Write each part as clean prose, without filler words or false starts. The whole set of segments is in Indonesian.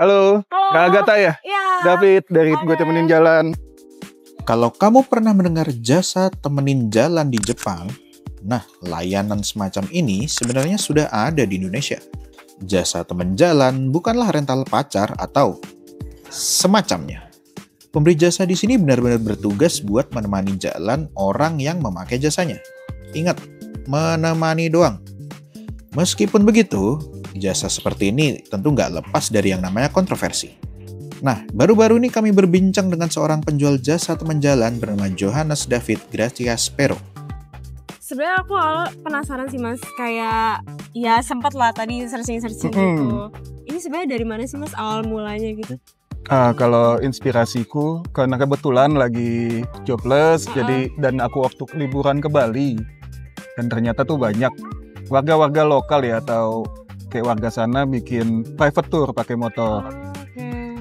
Halo, Halo. Kak Agatha ya? Iya. David dari Oke. Gue Temenin Jalan. Kalau kamu pernah mendengar jasa temenin jalan di Jepang, nah layanan semacam ini sebenarnya sudah ada di Indonesia. Jasa temen jalan bukanlah rental pacar atau semacamnya. Pemberi jasa di sini benar-benar bertugas buat menemani jalan orang yang memakai jasanya. Ingat, menemani doang. Meskipun begitu, jasa seperti ini tentu nggak lepas dari yang namanya kontroversi. Nah, baru-baru ini kami berbincang dengan seorang penjual jasa teman jalan bernama Johannes David Gracias Pero. Sebenarnya aku awal penasaran sih Mas, kayak ya sempat lah tadi searching gitu. Ini sebenarnya dari mana sih Mas awal mulanya gitu? Kalau inspirasiku, karena kebetulan lagi jobless, dan aku waktu liburan ke Bali. Dan ternyata tuh banyak warga-warga lokal ya, atau kayak warga sana bikin private tour pakai motor.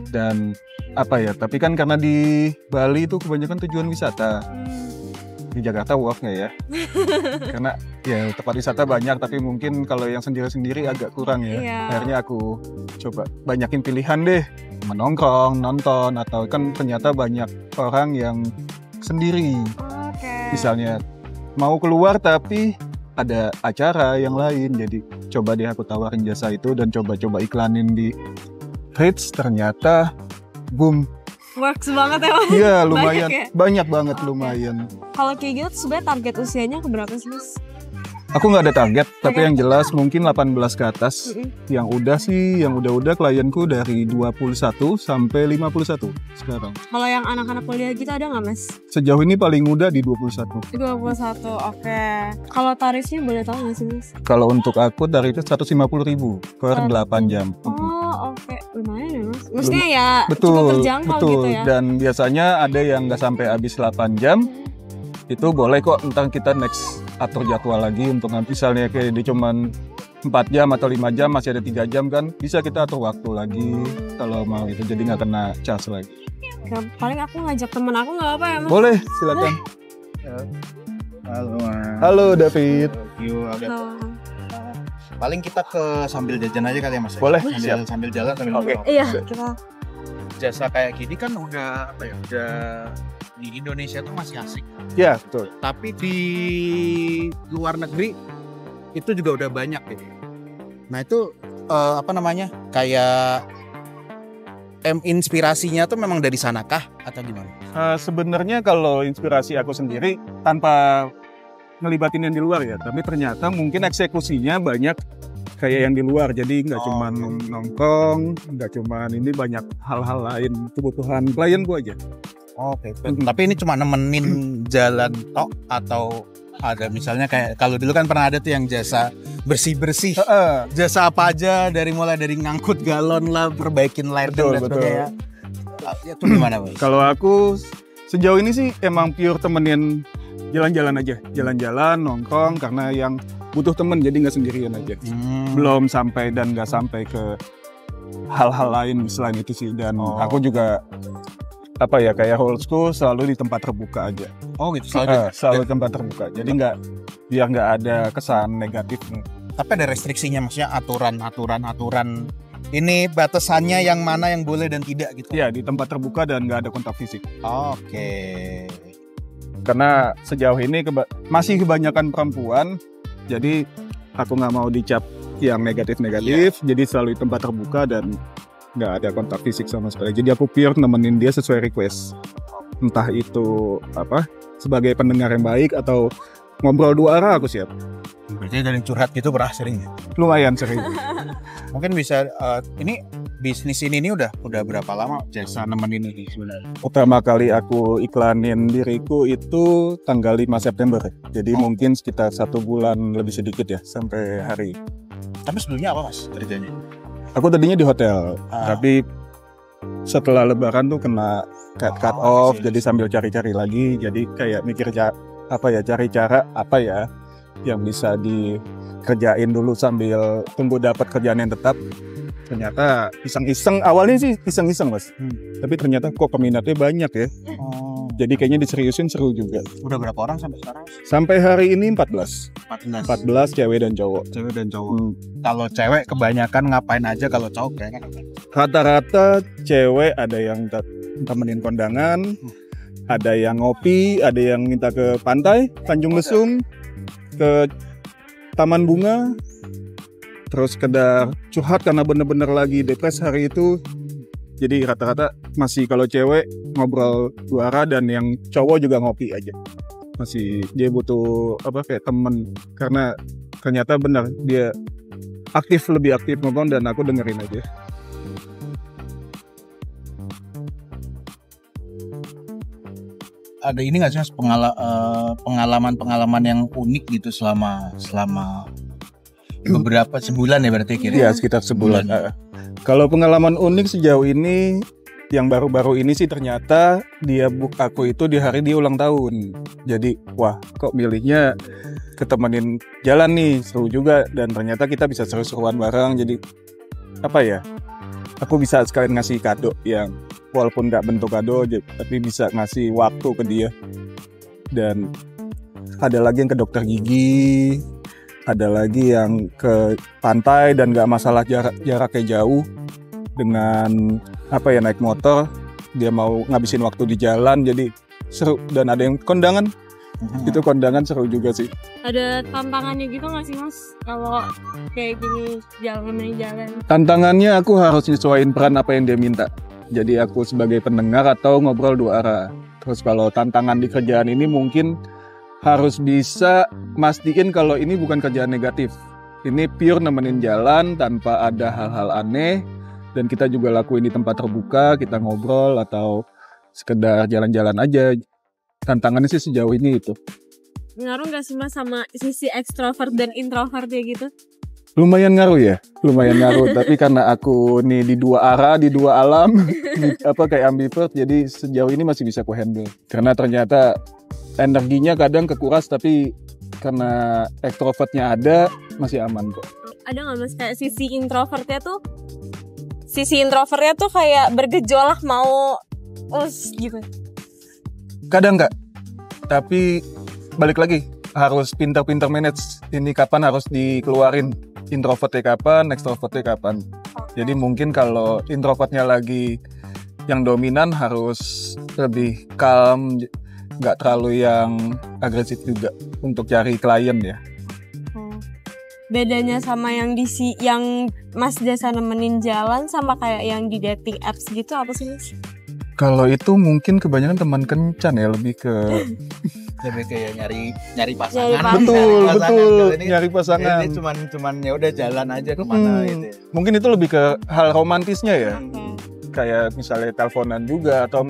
Dan tapi kan karena di Bali itu kebanyakan tujuan wisata. Di Jakarta worth nggak ya? Karena ya tempat wisata banyak, tapi mungkin kalau yang sendiri-sendiri agak kurang ya. Iya. Akhirnya aku coba banyakin pilihan deh, menongkrong, nonton, atau kan ternyata banyak orang yang sendiri. Misalnya mau keluar tapi ada acara yang lain, jadi coba deh aku tawarin jasa itu dan coba-coba iklanin di Reach, ternyata boom. Works banget ya Mas? Iya, lumayan. Banyak ya? Banget lumayan. Kalau kayak gitu sebenarnya target usianya ke berapa sih Mas? Aku nggak ada target, tapi yang jelas mungkin 18 ke atas. Yang udah klienku dari 21 sampai 51 sekarang. Kalau yang anak-anak kuliah gitu ada nggak Mas? Sejauh ini paling muda di 21. 21, oke. Kalau tarifnya boleh tahu nggak sih Mas? Kalau untuk aku tarifnya 150.000 per 8 jam. Oh, oke. Lumayan ya Mas? Maksudnya ya Betul, cukup terjangkau gitu ya? Dan biasanya ada yang nggak sampai habis 8 jam. Itu boleh kok, ntar kita next atur jadwal lagi untuk misalnya kayak di cuman 4 jam atau 5 jam, masih ada 3 jam kan, bisa kita atur waktu lagi kalau mau itu, jadi nggak kena charge lagi. Ya, paling aku ngajak temen aku nggak apa ya Mas? Boleh, silakan. Halo David. Paling kita ke sambil jajan aja kali ya Mas? Boleh, sambil jalan sambil Oke. Iya, kita. Jasa kayak gini kan udah di Indonesia tuh masih asik. Ya, betul. Tapi di luar negeri itu juga udah banyak gitu. Nah itu kayak inspirasinya tuh memang dari sanakah atau gimana? Sebenarnya kalau inspirasi aku sendiri tanpa ngelibatin yang di luar ya, tapi ternyata mungkin eksekusinya banyak kayak yang di luar, jadi nggak cuma nongkrong, nggak cuma ini, banyak hal-hal lain kebutuhan klien gua aja. Oke. Tapi ini cuma nemenin jalan tok atau ada misalnya kayak kalau dulu kan pernah ada tuh yang jasa bersih-bersih. Jasa apa aja mulai dari ngangkut galon lah, perbaikin lighting dan sebagainya. Itu gimana, Mas? Kalau aku sejauh ini sih emang pure temenin jalan-jalan aja, jalan-jalan, nongkrong, karena yang butuh temen jadi nggak sendirian aja. Belum sampai dan nggak sampai ke hal-hal lain selain itu sih. Dan aku juga kayak old school, selalu di tempat terbuka aja. Oh gitu, selalu tempat terbuka. Jadi biar nggak ada kesan negatif. Tapi ada restriksinya, maksudnya aturan ini batasannya yang mana yang boleh dan tidak gitu. Iya, di tempat terbuka dan nggak ada kontak fisik. Oke. Karena sejauh ini masih kebanyakan perempuan, jadi aku nggak mau dicap yang negatif-negatif. Jadi selalu di tempat terbuka dan nggak ada kontak fisik sama sekali. Jadi aku pure nemenin dia sesuai request. Entah itu sebagai pendengar yang baik atau ngobrol 2 arah, aku siap. Berarti dari curhat gitu pernah sering ya? Lumayan sering. Mungkin bisa ini bisnis ini udah berapa lama jasa nemenin ini sebenarnya? Pertama kali aku iklanin diriku itu tanggal 5 September. Jadi mungkin sekitar 1 bulan lebih sedikit ya sampai hari. Tapi sebelumnya apa Mas kerjanya? Aku tadinya di hotel, tapi setelah Lebaran tuh kena cut off, jadi sambil cari-cari lagi. Jadi kayak mikir cari cara yang bisa dikerjain dulu sambil tunggu dapat kerjaan yang tetap. Ternyata iseng-iseng, awalnya sih iseng-iseng Mas. Tapi ternyata kok peminatnya banyak ya. Jadi kayaknya diseriusin seru juga. Udah berapa orang sampai sekarang? Sampai hari ini 14 cewek dan cowok. Kalau cewek kebanyakan ngapain aja, kalau cowok kayaknya Rata-rata cewek ada yang temenin kondangan, ada yang ngopi, ada yang minta ke pantai Tanjung Lesung, ke Taman Bunga, terus sekedar curhat karena bener-bener lagi depres hari itu. Jadi rata-rata masih kalau cewek ngobrol 2 arah dan yang cowok juga ngopi aja. Masih dia butuh kayak temen, karena ternyata benar dia lebih aktif ngomong dan aku dengerin aja. Ada ini nggak sih Mas, pengalaman-pengalaman yang unik gitu selama beberapa sebulan ya berarti kira? Iya, sekitar sebulan. Kalau pengalaman unik sejauh ini, yang baru-baru ini sih ternyata dia book aku itu di hari dia ulang tahun. Jadi wah, kok milihnya ketemenin jalan nih, seru juga, dan ternyata kita bisa seru-seruan bareng. Jadi aku bisa sekalian ngasih kado yang walaupun nggak bentuk kado tapi bisa ngasih waktu ke dia. Dan ada lagi yang ke dokter gigi, ada lagi yang ke pantai dan nggak masalah jaraknya jauh, dengan naik motor, dia mau ngabisin waktu di jalan, jadi seru. Dan ada yang kondangan, itu kondangan seru juga sih. Ada tantangannya gitu nggak sih Mas kalau kayak gini jalan? Tantangannya aku harus nyesuaiin peran apa yang dia minta. Jadi aku sebagai pendengar atau ngobrol 2 arah. Terus kalau tantangan di kerjaan ini mungkin harus bisa mastiin kalau ini bukan kerjaan negatif. Ini pure nemenin jalan tanpa ada hal-hal aneh, dan kita juga lakuin di tempat terbuka, kita ngobrol atau sekedar jalan-jalan aja. Tantangannya sih sejauh ini itu. Ngaruh nggak sih Mas sama sisi ekstrovert dan introvertnya gitu? Lumayan ngaruh. Tapi karena aku nih di 2 arah, di 2 alam, kayak ambivert, jadi sejauh ini masih bisa aku handle. Karena ternyata energinya kadang kekuras, tapi karena ekstrovertnya ada, masih aman kok. Ada nggak Mas kayak sisi introvertnya tuh kayak bergejolak mau gitu? Kadang nggak, tapi balik lagi harus pintar-pintar manage. Ini kapan harus dikeluarin, introvertnya kapan, extrovertnya kapan. Jadi mungkin kalau introvertnya lagi yang dominan harus lebih calm, nggak terlalu yang agresif juga untuk cari klien ya. Bedanya sama yang yang Mas jasa nemenin jalan sama kayak yang di dating apps gitu apa sih Mas? Kalau itu mungkin kebanyakan teman kencan ya, lebih kayak nyari pasangan. Betul, nyari pasangan. Ini cuman ya udah jalan aja kemana gitu. Mungkin itu lebih ke hal romantisnya ya. Kayak misalnya teleponan juga, atau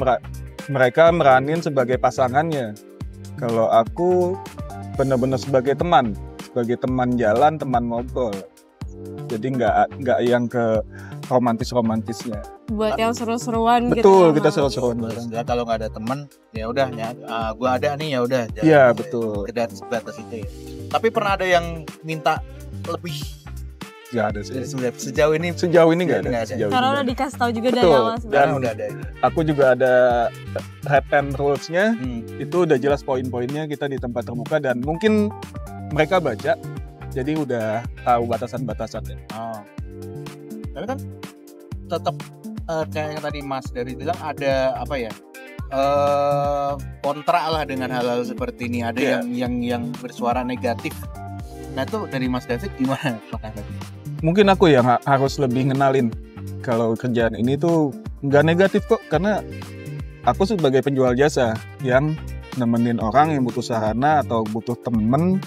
mereka meranin sebagai pasangannya. Kalau aku benar-benar sebagai teman jalan, teman ngobrol. Jadi nggak yang ke romantisnya. Buat yang seru-seruan gitu. Betul, kita seru-seruan bareng. Ya kalau nggak ada teman, ya udah gua ada nih, ya udah. Iya, betul. Sebatas itu ya. Tapi pernah ada yang minta lebih? Nggak ada sih. Sejauh ini nggak ada. Karena udah dikasih tahu juga dari awal sebenarnya. Dan udah ada. Aku juga ada red and rules-nya. Itu udah jelas poin-poinnya, kita di tempat terbuka dan mungkin mereka baca. Jadi udah tahu batasan-batasannya. Tapi kan tetap kayak yang tadi Mas dari bilang ada kontra lah dengan hal-hal seperti ini. Ada yang bersuara negatif. Nah itu dari Mas David gimana? Mungkin aku yang harus lebih ngenalin kalau kerjaan ini tuh nggak negatif kok, karena aku sebagai penjual jasa yang nemenin orang yang butuh sarana atau butuh temen.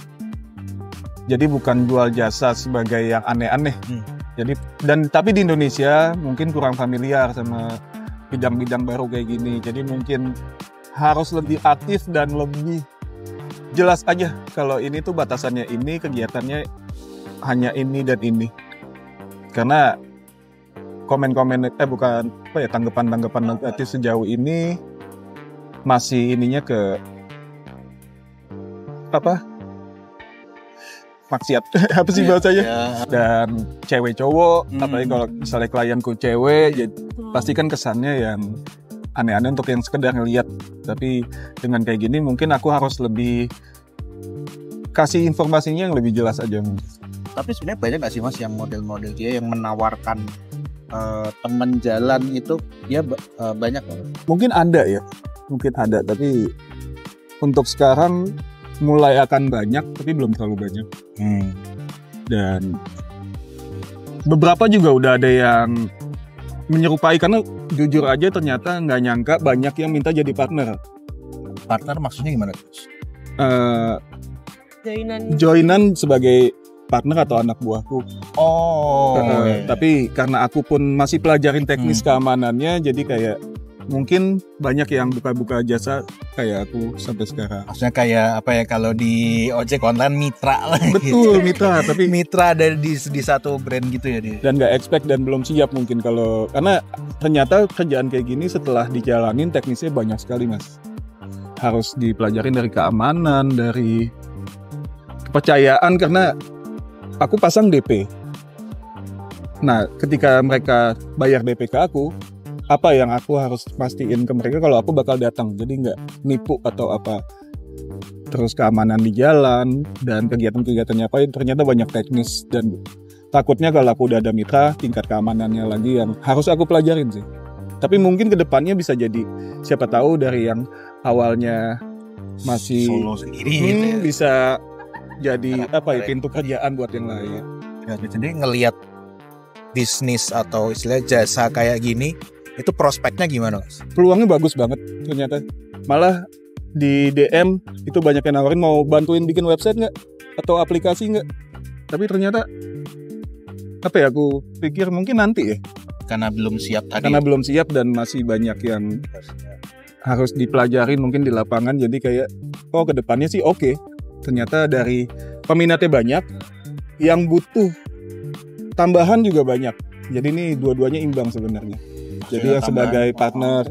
Jadi bukan jual jasa sebagai yang aneh-aneh. Jadi tapi di Indonesia mungkin kurang familiar sama bidang-bidang baru kayak gini. Jadi mungkin harus lebih aktif dan lebih jelas aja kalau ini tuh batasannya ini, kegiatannya hanya ini dan ini. Karena tanggapan-tanggapan negatif sejauh ini masih ininya ke maksiat apa sih bahasanya? Dan cewek cowok, apalagi kalau misalnya klienku cewek, jadi pasti kan kesannya yang aneh-aneh untuk yang sekedar ngeliat. Tapi dengan kayak gini mungkin aku harus lebih kasih informasinya yang lebih jelas aja. Tapi sebenarnya banyak nggak sih Mas yang model-model dia yang menawarkan teman jalan itu dia banyak loh. Mungkin ada ya, tapi untuk sekarang mulai akan banyak, tapi belum terlalu banyak. Dan beberapa juga udah ada yang menyerupai, karena jujur aja ternyata nggak nyangka banyak yang minta jadi partner. Partner maksudnya gimana? Joinan sebagai partner atau anak buahku. Iya. Tapi karena aku pun masih pelajarin teknis keamanannya, jadi kayak mungkin banyak yang buka-buka jasa kayak aku sampai sekarang. Maksudnya kayak apa ya, kalau di ojek online mitra lah. Betul, mitra, tapi mitra ada di satu brand gitu ya dia. Dan nggak expect dan belum siap mungkin karena ternyata kerjaan kayak gini setelah dijalanin teknisnya banyak sekali Mas. Harus dipelajarin dari keamanan, dari kepercayaan, karena aku pasang DP. Nah, ketika mereka bayar DP ke aku, apa yang aku harus pastiin ke mereka kalau aku bakal datang, jadi nggak nipu atau apa. Terus keamanan di jalan dan kegiatan-kegiatannya apa, ternyata banyak teknis, dan takutnya kalau aku udah ada mitra, tingkat keamanannya lagi yang harus aku pelajarin sih. Tapi mungkin kedepannya bisa jadi, siapa tahu dari yang awalnya masih solo sendiri gitu ya. Bisa jadi pintu kerjaan buat yang lain. Ya, jadi ngelihat bisnis atau istilah jasa kayak gini, itu prospeknya gimana Mas? Peluangnya bagus banget ternyata. Malah di DM itu banyak yang nawarin mau bantuin bikin website nggak atau aplikasi nggak. Tapi ternyata aku pikir mungkin nanti ya. Karena belum siap tadi. Karena belum siap dan masih banyak yang harus dipelajarin mungkin di lapangan. Jadi kayak kedepannya sih oke. Ternyata dari peminatnya banyak, yang butuh tambahan juga banyak. Jadi ini dua-duanya imbang sebenarnya. Jadi yang sebagai partner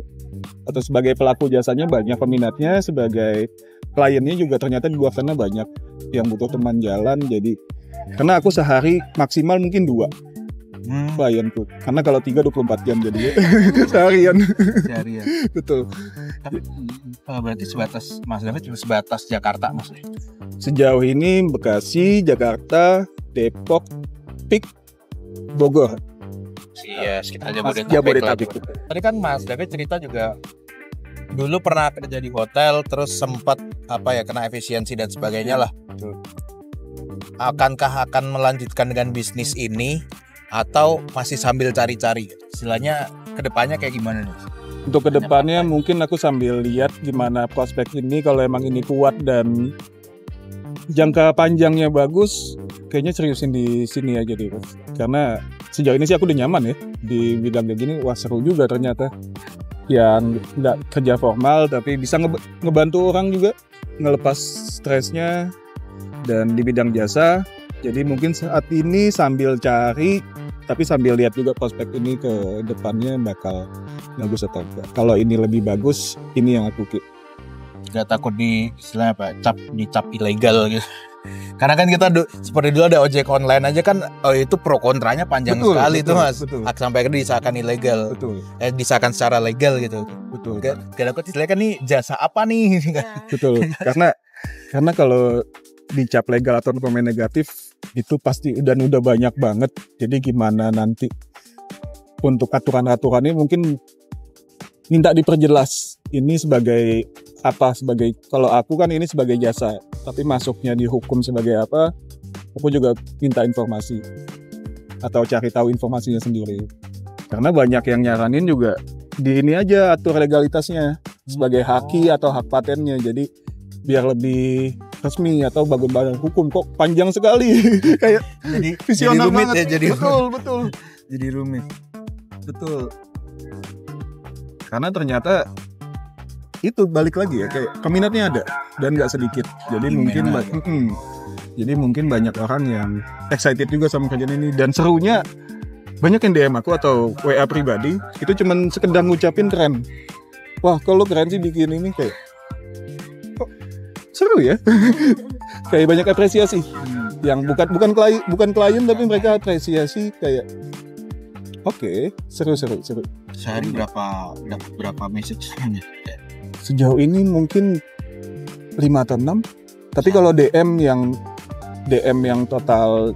atau sebagai pelaku jasanya banyak peminatnya, sebagai kliennya juga ternyata di luar sana banyak yang butuh teman jalan. Jadi karena aku sehari maksimal mungkin 2 klienku. Karena kalau 3 24 jam jadi seharian. Betul. Tapi berarti Mas David cuma sebatas Jakarta maksudnya? Sejauh ini Bekasi, Jakarta, Depok, Pik, Bogor. Iya, sekitar Jabodetabek. Tadi kan Mas David cerita juga dulu pernah kerja di hotel, terus sempat kena efisiensi dan sebagainya lah. Akankah akan melanjutkan dengan bisnis ini atau masih sambil cari-cari? Istilahnya kedepannya kayak gimana nih? Untuk kedepannya mungkin aku sambil lihat gimana prospek ini. Kalau emang ini kuat dan jangka panjangnya bagus, kayaknya seriusin di sini aja deh. Karena sejauh ini sih aku udah nyaman ya di bidang kayak gini. Wah, seru juga ternyata. Yang nggak kerja formal tapi bisa ngebantu orang juga, ngelepas stresnya, dan di bidang jasa. Jadi mungkin saat ini sambil cari, tapi sambil lihat juga prospek ini ke depannya bakal bagus atau enggak. Kalau ini lebih bagus, ini yang aku Gak takut dicap ilegal gitu. Karena kan kita seperti dulu ada ojek online aja kan, itu pro kontranya panjang sekali tuh Mas. Sampai disahkan ilegal. Disahkan secara legal gitu. Betul. Gak takut istilahnya kan nih jasa apa nih? Betul. Karena kalau dicap legal atau pemain negatif itu pasti udah banyak banget. Jadi gimana nanti untuk aturan-aturannya mungkin minta diperjelas. Ini sebagai apa? Kalau aku kan ini sebagai jasa, tapi masuknya di hukum sebagai apa? Aku juga minta informasi atau cari tahu informasinya sendiri. Karena banyak yang nyaranin juga di ini aja atur legalitasnya sebagai haki atau hak patennya. Jadi biar lebih resmi atau bagian hukum. Kok panjang sekali. Kayak jadi visioner rumit banget. Ya, betul. Jadi rumit. Betul. Karena ternyata itu balik lagi ya, kayak peminatnya ada dan nggak sedikit. Jadi mungkin banyak orang yang excited juga sama kerjaan ini, dan serunya banyak yang DM aku atau WA pribadi itu cuman sekedar ngucapin keren. Wah, kalau keren sih bikin ini, kayak kok seru ya. Kayak banyak apresiasi yang bukan klien tapi mereka apresiasi kayak Oke, seru. Sehari dapat berapa message? Sejauh ini mungkin 5 atau 6. Tapi kalau DM yang total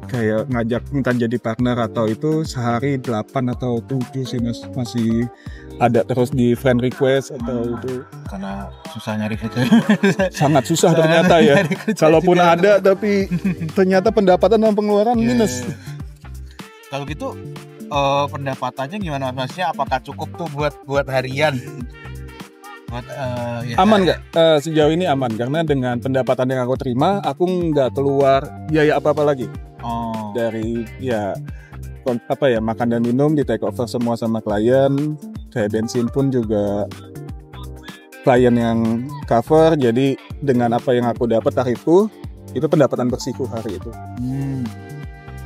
kayak ngajak minta jadi partner atau itu sehari 8 atau 7 sih Mas. Masih ada terus di friend request atau itu. Karena susah nyari kerja. Sangat susah ternyata ya. Kalaupun ada tapi ternyata pendapatan dan pengeluaran minus. Kalau gitu pendapatannya gimana Masnya? Apakah cukup tuh buat harian? Aman nggak? Sejauh ini aman karena dengan pendapatan yang aku terima, aku nggak keluar biaya apa-apa lagi. Dari makan dan minum di take over semua sama klien, kayak bensin pun juga klien yang cover. Jadi dengan apa yang aku dapat tarifku itu pendapatan bersihku hari itu.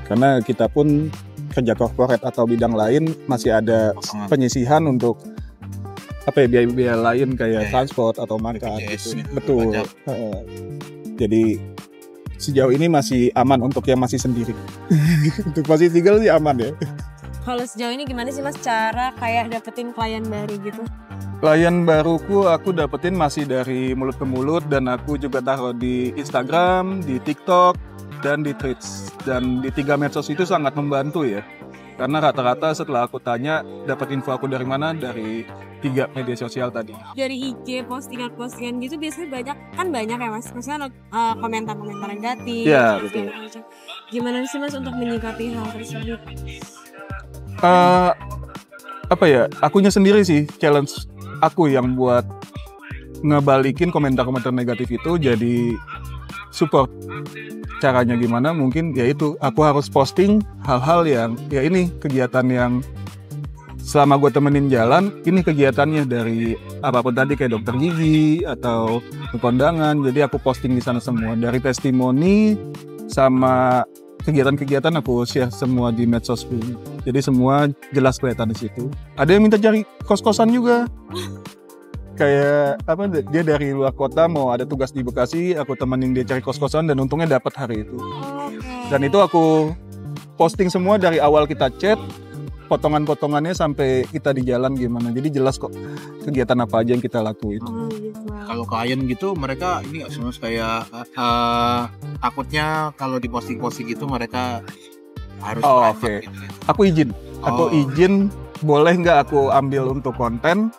Karena kita pun kerja corporate atau bidang lain masih ada penyisihan untuk biaya lain kayak transport atau makan gitu. Betul. Jadi sejauh ini masih aman untuk yang masih sendiri. Untuk masih single sih aman ya. Kalau sejauh ini gimana sih Mas cara kayak dapetin klien baru gitu? Klien baruku aku dapetin masih dari mulut ke mulut dan aku juga taruh di Instagram, di TikTok, dan di Threads. Dan di 3 medsos itu sangat membantu ya. Karena rata-rata setelah aku tanya dapat info aku dari mana, dari 3 media sosial tadi. Dari IG postingan-postingan gitu biasanya banyak ya Mas. Maksudnya komentar-komentar negatif. Iya betul. Gimana sih Mas untuk menyikapi hal tersebut? Akunya sendiri sih challenge aku yang buat ngebalikin komentar-komentar negatif itu jadi support. Caranya gimana? Mungkin yaitu aku harus posting hal-hal yang ini kegiatan yang selama gue temenin jalan, ini kegiatannya dari apapun tadi kayak dokter gigi atau kondangan. Jadi aku posting di sana semua dari testimoni sama kegiatan-kegiatan aku share semua di medsosku. Jadi semua jelas kelihatan di situ. Ada yang minta cari kos-kosan juga. Kayak dia dari luar kota mau ada tugas di Bekasi, aku temenin dia cari kos-kosan dan untungnya dapat hari itu. Dan itu aku posting semua dari awal kita chat, potongan-potongannya sampai kita di jalan gimana. Jadi jelas kok kegiatan apa aja yang kita lakuin. Kalau klien gitu mereka ini kayak takutnya kalau di posting-posting gitu mereka harus Oke. Gitu. Aku izin boleh nggak aku ambil untuk konten.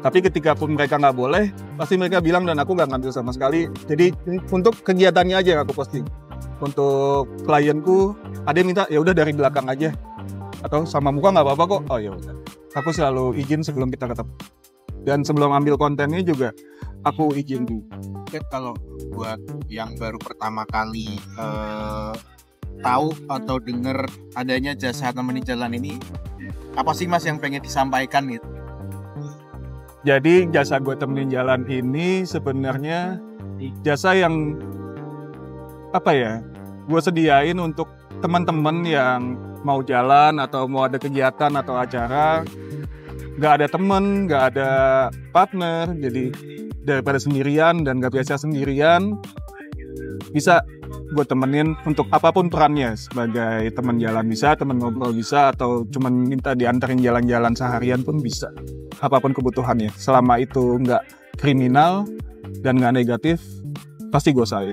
Tapi ketika pun mereka nggak boleh, pasti mereka bilang dan aku nggak ngambil sama sekali. Jadi untuk kegiatannya aja yang aku posting. Untuk klienku ada yang minta ya udah dari belakang aja atau sama muka nggak apa-apa kok. Oh ya udah. Aku selalu izin sebelum kita ketemu. Dan sebelum ambil kontennya juga aku izin dulu. Kalau buat yang baru pertama kali tahu atau dengar adanya jasa temenin jalan ini, apa sih Mas yang pengen disampaikan gitu? Jadi jasa gue temenin jalan ini sebenarnya jasa yang gue sediain untuk teman-teman yang mau jalan atau mau ada kegiatan atau acara, nggak ada temen, nggak ada partner, jadi daripada sendirian dan nggak biasa sendirian, bisa gue temenin untuk apapun perannya, sebagai teman jalan bisa, teman ngobrol bisa, atau cuma minta diantarin jalan-jalan seharian pun bisa. Apapun kebutuhannya, selama itu nggak kriminal dan nggak negatif, pasti gue usahain.